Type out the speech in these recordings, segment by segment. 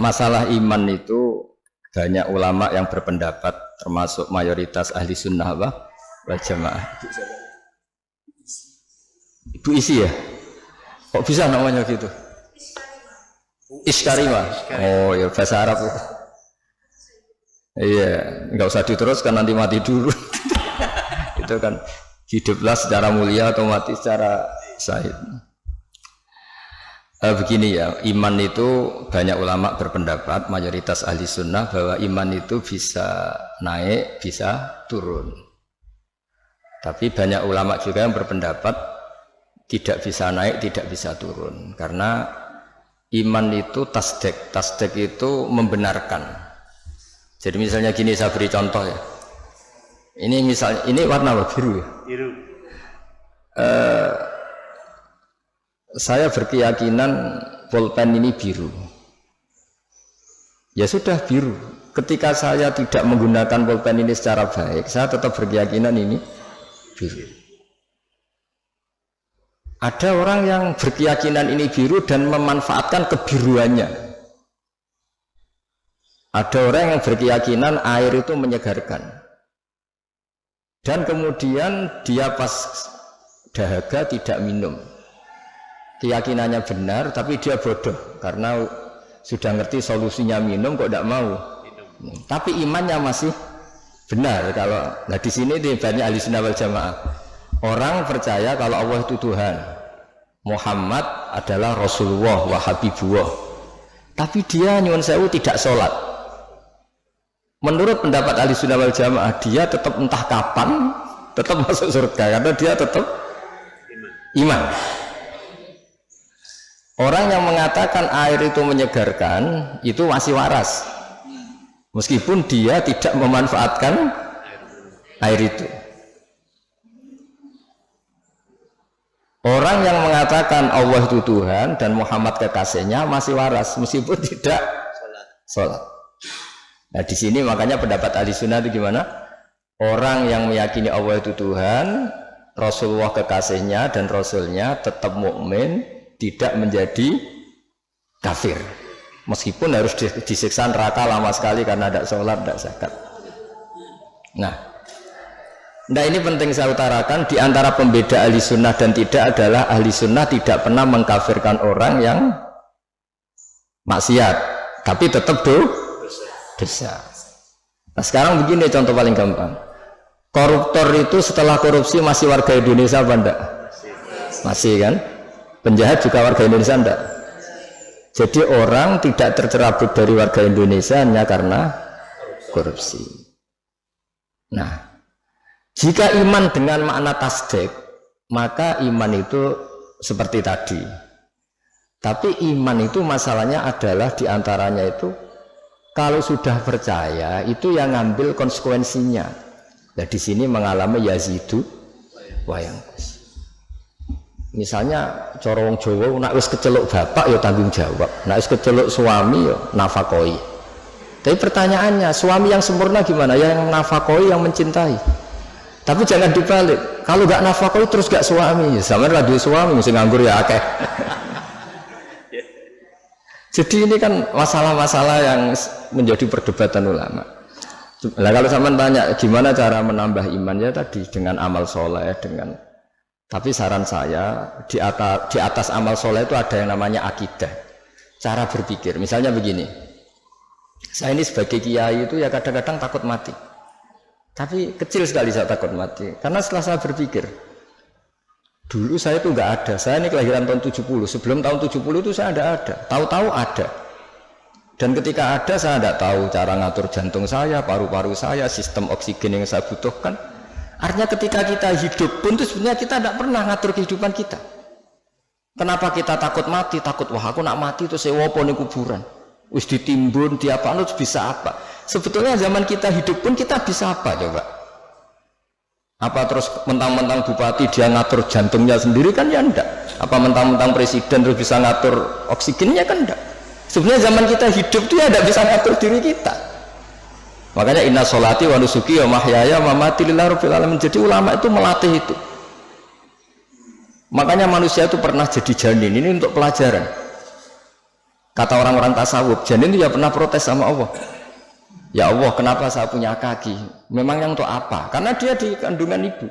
masalah iman itu banyak ulama yang berpendapat, termasuk mayoritas ahli sunnah wal jamaah. Ibu isi ya? Kok bisa namanya gitu? Iskarima. Oh ya bahasa Arab. Iya, nggak usah diteruskan nanti mati dulu. Itu kan hiduplah secara mulia atau mati secara syahid. Begini ya, iman itu banyak ulama berpendapat, mayoritas ahli sunnah bahwa iman itu bisa naik, bisa turun. Tapi banyak ulama juga yang berpendapat tidak bisa naik, tidak bisa turun. Karena iman itu tasdek, tasdek itu membenarkan. Jadi misalnya gini, saya beri contoh ya. Ini misalnya, ini warna apa? Biru ya? Biru. Saya berkeyakinan pulpen ini biru. Ya sudah biru. Ketika saya tidak menggunakan pulpen ini secara baik, saya tetap berkeyakinan ini biru. Ada orang yang berkeyakinan ini biru dan memanfaatkan kebiruannya. Ada orang yang berkeyakinan air itu menyegarkan. Dan kemudian dia pas dahaga tidak minum. Keyakinannya benar, tapi dia bodoh karena sudah ngerti solusinya minum kok tidak mau. Tapi imannya masih benar. Kalau nah di sini banyak ahli sunnah wal jamaah. Orang percaya kalau Allah itu Tuhan, Muhammad adalah Rasulullah wa Habibullah. Tapi dia nyuwun sewu tidak sholat. Menurut pendapat ahli sunnah wal jamaah, dia tetap entah kapan tetap masuk surga karena dia tetap iman. Orang yang mengatakan air itu menyegarkan itu masih waras, meskipun dia tidak memanfaatkan air itu. Orang yang mengatakan Allah itu Tuhan dan Muhammad kekasihnya masih waras, meskipun tidak sholat. Nah di sini makanya pendapat ahli sunnah itu gimana? Orang yang meyakini Allah itu Tuhan, Rasulullah kekasihnya dan Rasulnya tetap mukmin, tidak menjadi kafir meskipun harus disiksa neraka lama sekali karena tidak sholat, tidak zakat. Nah ini penting saya utarakan, di antara pembeda ahli sunnah dan tidak adalah ahli sunnah tidak pernah mengkafirkan orang yang maksiat tapi tetap dosa. Nah sekarang begini contoh paling gampang, koruptor itu setelah korupsi masih warga Indonesia apa enggak? Masih kan? Penjahat juga warga Indonesia enggak? Jadi orang tidak tercerabut dari warga Indonesia hanya karena korupsi. Nah, jika iman dengan makna tasdek, maka iman itu seperti tadi. Tapi iman itu masalahnya adalah diantaranya itu kalau sudah percaya itu yang ngambil konsekuensinya. Nah di sini mengalami yazidu wa yanqus. Misalnya cara wong Jawa nek wis keceluk bapak ya tanggung jawab, nek wis keceluk suami ya nafakoi. Tapi pertanyaannya, suami yang sempurna gimana? Yang nafakoi, yang mencintai. Tapi jangan dibalik, kalau gak nafakoi terus gak suami, sama lah duwe suami mesti nganggur ya akeh. Jadi ini kan masalah-masalah yang menjadi perdebatan ulama. Nah kalau sampean tanya gimana cara menambah imannya tadi dengan amal soleh, dengan tapi saran saya di atas amal soleh itu ada yang namanya akidah, cara berpikir. Misalnya begini, saya ini sebagai kiai itu ya kadang-kadang takut mati, tapi kecil sekali saya takut mati karena setelah saya berpikir, dulu saya itu nggak ada, saya ini kelahiran tahun 70, sebelum tahun 70 itu saya tidak ada, tahu-tahu ada, dan ketika ada saya tidak tahu cara ngatur jantung saya, paru-paru saya, sistem oksigen yang saya butuhkan. Artinya ketika kita hidup pun itu sebenarnya kita tidak pernah ngatur kehidupan kita. Kenapa kita takut mati? Takut wah aku nak mati itu saya wopo ning kuburan. Wis ditimbun diapa terus bisa apa? Sebetulnya zaman kita hidup pun kita bisa apa coba? Apa terus mentang-mentang bupati dia ngatur jantungnya sendiri kan ya enggak? Apa mentang-mentang presiden terus bisa ngatur oksigennya kan enggak? Sebenarnya zaman kita hidup itu ya tidak bisa ngatur diri kita. Makanya inna sholati wa nusuki wa mahyaya wa mamati lillahi rabbil alamin. Jadi ulama itu melatih itu. Makanya manusia itu pernah jadi janin, ini untuk pelajaran. Kata orang-orang tasawuf, janin itu ya pernah protes sama Allah. Ya Allah, kenapa saya punya kaki? Memangnya untuk apa? Karena dia di kandungan ibu,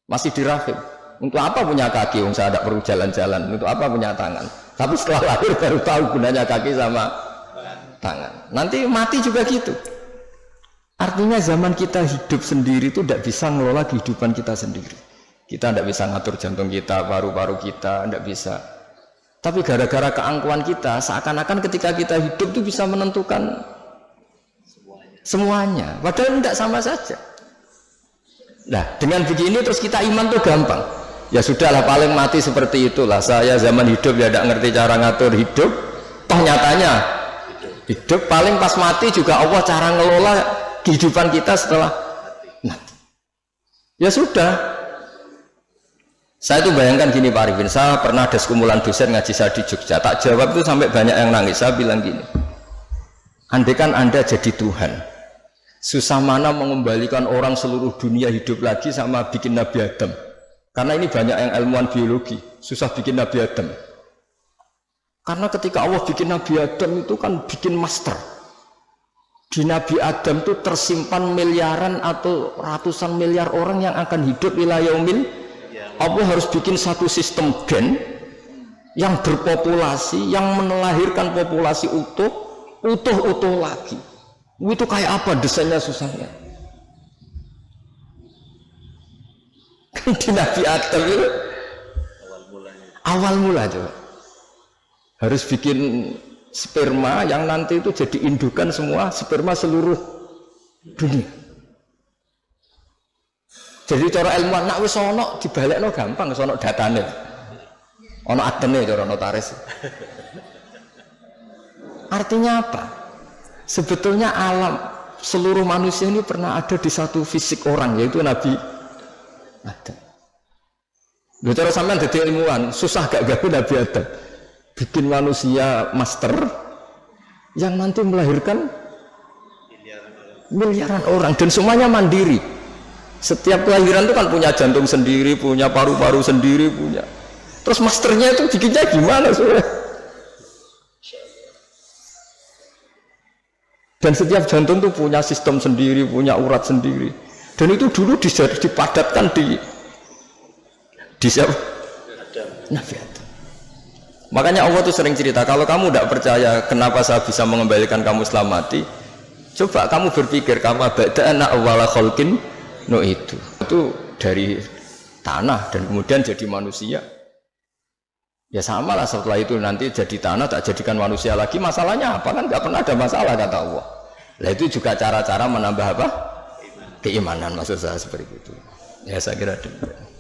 masih di rahim. Untuk apa punya kaki? Saya tidak perlu jalan-jalan. Untuk apa punya tangan? Tapi setelah lahir baru tahu gunanya kaki sama tangan. Nanti mati juga gitu. Artinya zaman kita hidup sendiri itu tidak bisa ngelola kehidupan kita sendiri. Kita tidak bisa ngatur jantung kita, paru-paru kita, tidak bisa. Tapi gara-gara keangkuhan kita, seakan-akan ketika kita hidup itu bisa menentukan semuanya. Padahal tidak sama saja. Nah, dengan begini terus kita iman tuh gampang. Ya sudahlah, paling mati seperti itulah. Saya zaman hidup ya tidak ngerti cara ngatur hidup. Toh nyatanya hidup paling pas mati juga Allah cara ngelola kehidupan kita setelah mati. Ya sudah. Saya tuh bayangkan gini Pak Arifin, saya pernah ada sekumpulan dosen ngaji saya di Jogja. Tak jawab itu sampai banyak yang nangis. Saya bilang gini, andaikan Anda jadi Tuhan, susah mana mengembalikan orang seluruh dunia hidup lagi sama bikin Nabi Adam. Karena ini banyak yang ilmuwan biologi, susah bikin Nabi Adam. Karena ketika Allah bikin Nabi Adam itu kan bikin master. Di Nabi Adam itu tersimpan miliaran atau ratusan miliar orang yang akan hidup ila yaumil. Allah harus bikin satu sistem gen yang berpopulasi, yang melahirkan populasi utuh lagi. Itu kayak apa desainnya susahnya? Di Nabi Adam itu awal mula coba harus bikin sperma yang nanti itu jadi indukan semua sperma seluruh dunia. Jadi cara ilmuwan nak wis ana dibalekno gampang, wis ana datane. Ana adene cara notaris. Artinya apa? Sebetulnya alam seluruh manusia ini pernah ada di satu fisik orang, yaitu Nabi Adam. Lha cara sampean dadi ilmuwan, susah gak gawe Nabi Adam. Bikin manusia master yang nanti melahirkan miliaran orang dan semuanya mandiri. Setiap kelahiran itu kan punya jantung sendiri, punya paru-paru sendiri, punya. Terus masternya itu bikinnya gimana soalnya? Dan setiap jantung itu punya sistem sendiri, punya urat sendiri. Dan itu dulu dipadatkan di siapa? Nabi Adam. Makanya Allah tuh sering cerita, kalau kamu tidak percaya kenapa saya bisa mengembalikan kamu setelah mati, coba kamu berpikir, kamu bada'na awwala khalqin no itu dari tanah dan kemudian jadi manusia. Ya sama lah, setelah itu nanti jadi tanah tak jadikan manusia lagi. Masalahnya apa? Kan nggak pernah ada masalah kata Allah. Nah itu juga cara-cara menambah apa? Keimanan maksud saya seperti itu. Ya saya kira demikian.